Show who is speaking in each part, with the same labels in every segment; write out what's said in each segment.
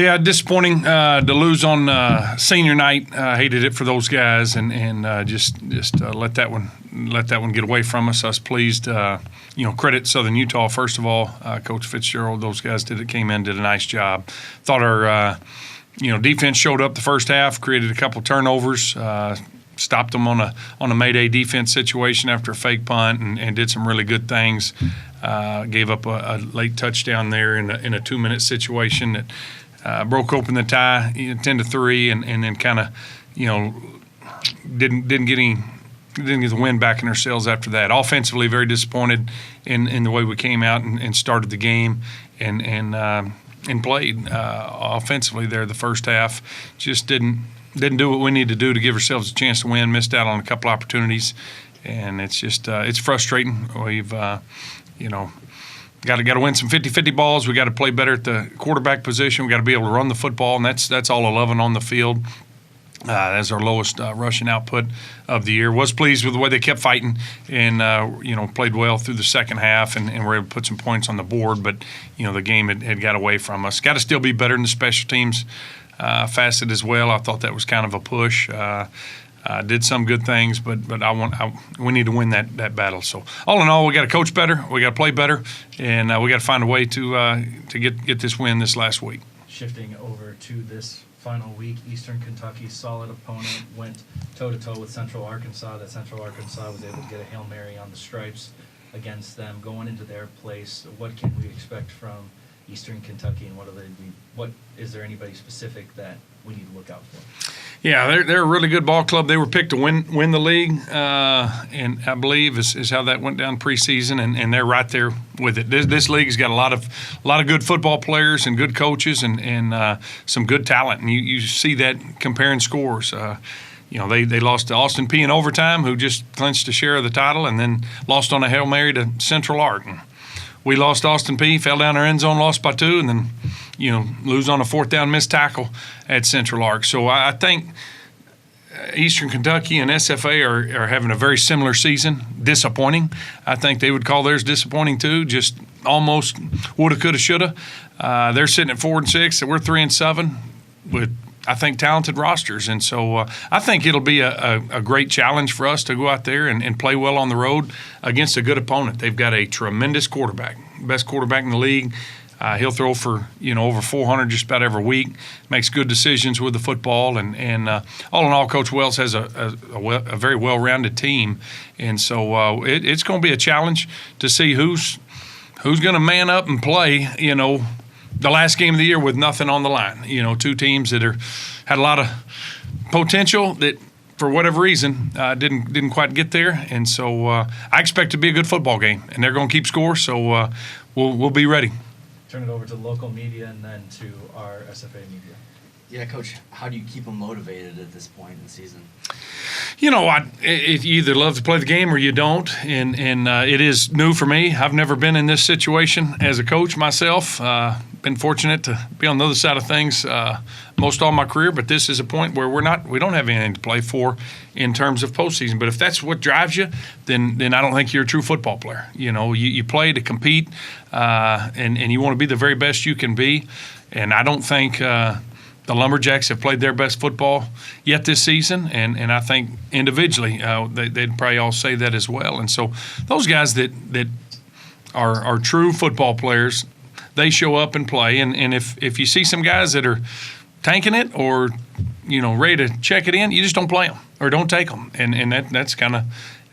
Speaker 1: Yeah, disappointing to lose on senior night. Hated it for those guys, and just let that one get away from us. I was pleased. Credit Southern Utah first of all. Coach Fitzgerald, those guys did a nice job. Thought our defense showed up the first half, created a couple turnovers. Stopped them on a Mayday defense situation after a fake punt, and did some really good things. Gave up a late touchdown there in a 2-minute situation that broke open the tie 10-3, and then kind of didn't get the wind back in ourselves after that. Offensively, very disappointed in the way we came out and started the game and played offensively there the first half. Just didn't do what we need to do to give ourselves a chance to win. Missed out on a couple opportunities, and it's just it's frustrating. We've got to win some 50-50 balls. We got to play better at the quarterback position. We got to be able to run the football, and that's all 11 on the field. That's our lowest rushing output of the year. Was pleased with the way they kept fighting and played well through the second half and were able to put some points on the board. But the game had got away from us. Got to still be better in the special teams facet as well. I thought that was kind of a push. Did some good things, but we need to win that battle. So all in all, we got to coach better, we got to play better, and we got to find a way to get this win this last week.
Speaker 2: Shifting over to this final week, Eastern Kentucky, solid opponent, went toe-to-toe with Central Arkansas. That Central Arkansas was able to get a Hail Mary on the stripes against them. Going into their place, what can we expect from Eastern Kentucky, and what is there anybody specific that we need to look out for?
Speaker 1: Yeah, they're a really good ball club. They were picked to win the league, and I believe is how that went down preseason, and they're right there with it. This league has got a lot of good football players and good coaches and some good talent, and you see that comparing scores. They lost to Austin P in overtime, who just clinched a share of the title, and then lost on a Hail Mary to Central Ark. We lost Austin P, fell down our end zone, lost by 2, and then, lose on a 4th down missed tackle at Central Ark. So I think Eastern Kentucky and SFA are having a very similar season. Disappointing. I think they would call theirs disappointing too. Just almost woulda, coulda, shoulda. They're sitting at 4-6, and we're 3-7 with, I think, talented rosters. And so I think it'll be a great challenge for us to go out there and play well on the road against a good opponent. They've got a tremendous quarterback, best quarterback in the league. He'll throw for over 400 just about every week. Makes good decisions with the football, and all in all, Coach Wells has a very well-rounded team, and so it's going to be a challenge to see who's going to man up and play. The last game of the year with nothing on the line. Two teams that had a lot of potential that, for whatever reason, didn't quite get there, and so I expect it to be a good football game, and they're going to keep score. So we'll be ready.
Speaker 2: Turn it over to local media and then to our SFA media.
Speaker 3: Yeah, Coach, how do you keep them motivated at this point in the season?
Speaker 1: You either love to play the game or you don't, and it is new for me. I've never been in this situation as a coach myself. Been fortunate to be on the other side of things most all my career, but this is a point where we don't have anything to play for in terms of postseason. But if that's what drives you, then I don't think you're a true football player. You play to compete, and you want to be the very best you can be. And I don't think the Lumberjacks have played their best football yet this season, and I think individually they'd probably all say that as well. And so those guys that are true football players, they show up and play. And if you see some guys that are tanking it or ready to check it in, you just don't play them or don't take them. And that's kind of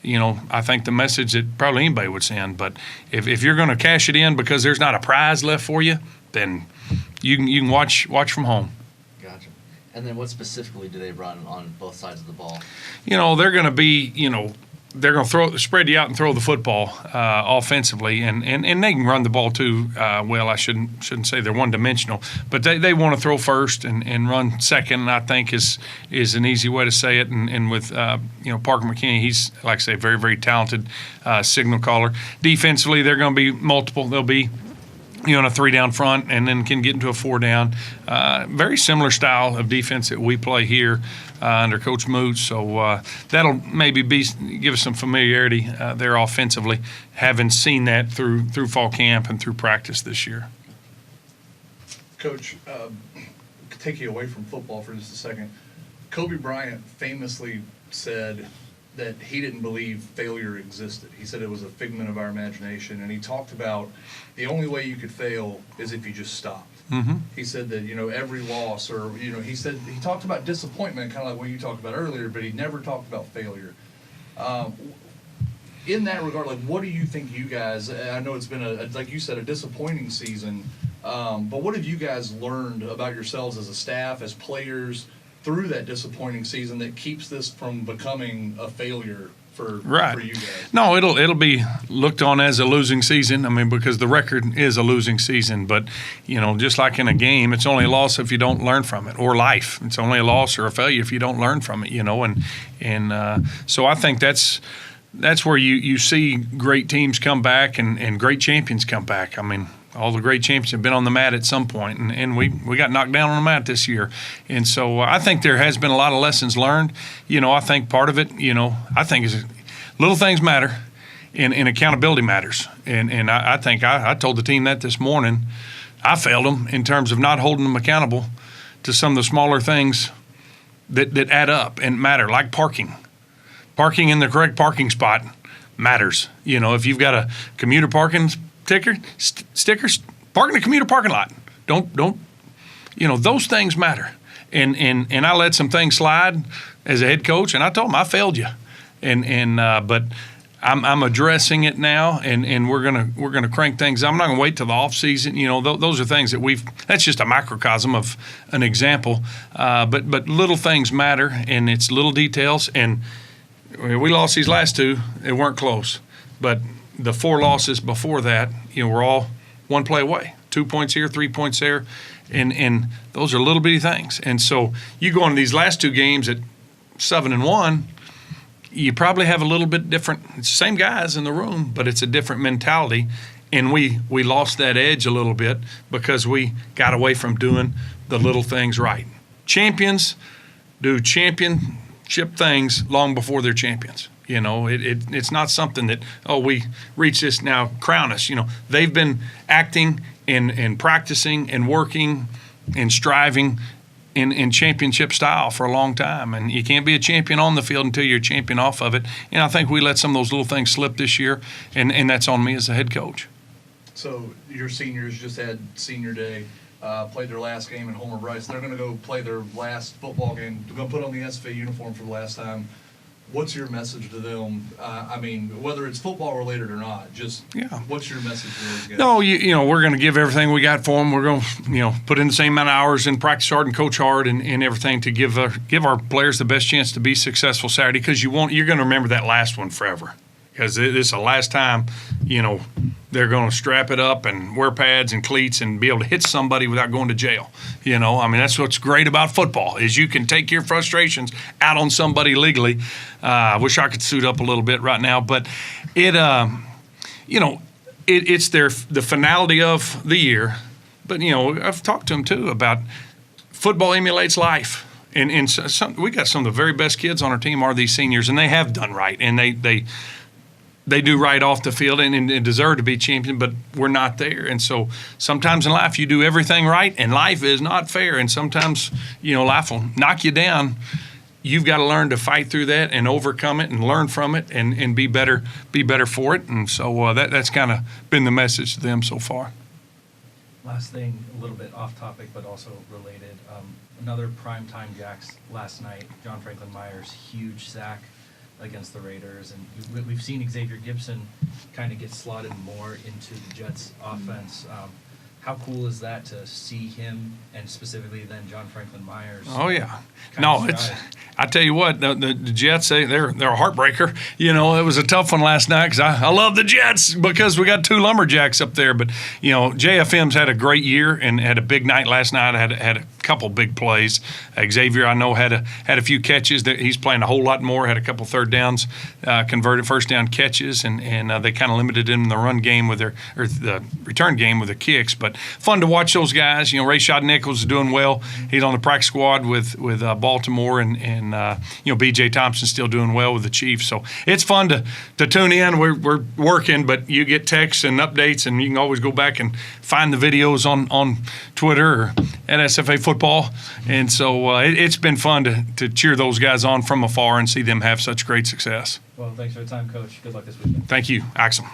Speaker 1: I think the message that probably anybody would send. But if you're going to cash it in because there's not a prize left for you, then you can watch from home.
Speaker 3: Gotcha. And then what specifically do they run on both sides of the ball?
Speaker 1: They're going to be, they're going to spread you out and throw the football offensively, and they can run the ball too. Well, I shouldn't say they're one-dimensional, but they want to throw first and run second. I think is an easy way to say it. And with Parker McKinney, he's, like I say, very, very talented signal caller. Defensively, they're going to be multiple. They'll be in a 3-down front, and then can get into a 4-down. Very similar style of defense that we play here under Coach Moots. So that'll maybe give us some familiarity there offensively, having seen that through fall camp and through practice this year.
Speaker 4: Coach, take you away from football for just a second. Kobe Bryant famously said that he didn't believe failure existed. He said it was a figment of our imagination, and he talked about the only way you could fail is if you just stopped.
Speaker 1: Mm-hmm.
Speaker 4: He said that, every loss, or, he talked about disappointment, kind of like what you talked about earlier, but he never talked about failure. In that regard, like, what do you think you guys, I know it's been like you said, a disappointing season, but what have you guys learned about yourselves as a staff, as players, through that disappointing season that keeps this from becoming a failure for you guys?
Speaker 1: No, it'll be looked on as a losing season. I mean, because the record is a losing season. But, just like in a game, it's only a loss if you don't learn from it, or life. It's only a loss or a failure if you don't learn from it, And so I think that's where you see great teams come back and great champions come back. I mean, all the great champions have been on the mat at some point, and we got knocked down on the mat this year. And so I think there has been a lot of lessons learned. I think part of it, I think is little things matter, and accountability matters. And I think I told the team that this morning. I failed them in terms of not holding them accountable to some of the smaller things that add up and matter, like parking. Parking in the correct parking spot matters. If you've got a commuter parking stickers, park in the commuter parking lot. Don't those things matter. And I let some things slide as a head coach, and I told them I failed you. But I'm addressing it now, and we're gonna crank things up. I'm not gonna wait till the off season. Those are things that that's just a microcosm of an example. But little things matter, and it's little details. And we lost these last two; they weren't close, but the 4 losses before that, we're all 1 play away, 2 points here, 3 points there, and those are little bitty things. And so you go into these last 2 games at 7-1, you probably have a little bit different. It's the same guys in the room, but it's a different mentality. And we lost that edge a little bit because we got away from doing the little things right. Champions do championship things long before they're champions. It's not something that, we reach this now, crown us. They've been acting and practicing and working and striving in championship style for a long time. And you can't be a champion on the field until you're a champion off of it. And I think we let some of those little things slip this year, and that's on me as a head coach.
Speaker 4: So your seniors just had senior day, played their last game in Homer Bryce. They're going to go play their last football game. They're going to put on the SFA uniform for the last time. What's your message to them? Whether it's football related or not, what's your message to those guys?
Speaker 1: No, we're going to give everything we got for them. We're going to, put in the same amount of hours and practice hard and coach hard and everything to give our players the best chance to be successful Saturday, because you're going to remember that last one forever. Because this is the last time, they're going to strap it up and wear pads and cleats and be able to hit somebody without going to jail. That's what's great about football, is you can take your frustrations out on somebody legally. I wish I could suit up a little bit right now, but it's the finality of the year. But, I've talked to them too about football emulates life. And we got some of the very best kids on our team are these seniors, and they have done right. And they do right off the field and deserve to be champion, but we're not there. And so sometimes in life you do everything right, and life is not fair. And sometimes, life will knock you down. You've got to learn to fight through that and overcome it and learn from it and be better for it. And so that's kind of been the message to them so far.
Speaker 2: Last thing, a little bit off topic, but also related. Another primetime Jacks last night, John Franklin Myers, huge sack against the Raiders. And we've seen Xavier Gibson kind of get slotted more into the Jets offense. How cool is that to see him, and specifically then John Franklin Myers?
Speaker 1: Oh yeah, no, I tell you what, the Jets, they're a heartbreaker. It was a tough one last night because I love the Jets because we got 2 Lumberjacks up there. But JFM's had a great year and had a big night last night. Had a couple big plays. Xavier, I know, had a few catches. He's playing a whole lot more. Had a couple third downs, converted first down catches, and they kind of limited him in the run game the return game with the kicks. But But fun to watch those guys. You know, Rayshad Nichols is doing well. He's on the practice squad with Baltimore, and you know, B.J. Thompson's still doing well with the Chiefs. So it's fun to tune in. We're working, but you get texts and updates, and you can always go back and find the videos on Twitter or at SFA Football. And so it's been fun to cheer those guys on from afar and see them have such great success.
Speaker 2: Well, thanks for your time, Coach. Good luck this weekend.
Speaker 1: Thank you, Axel.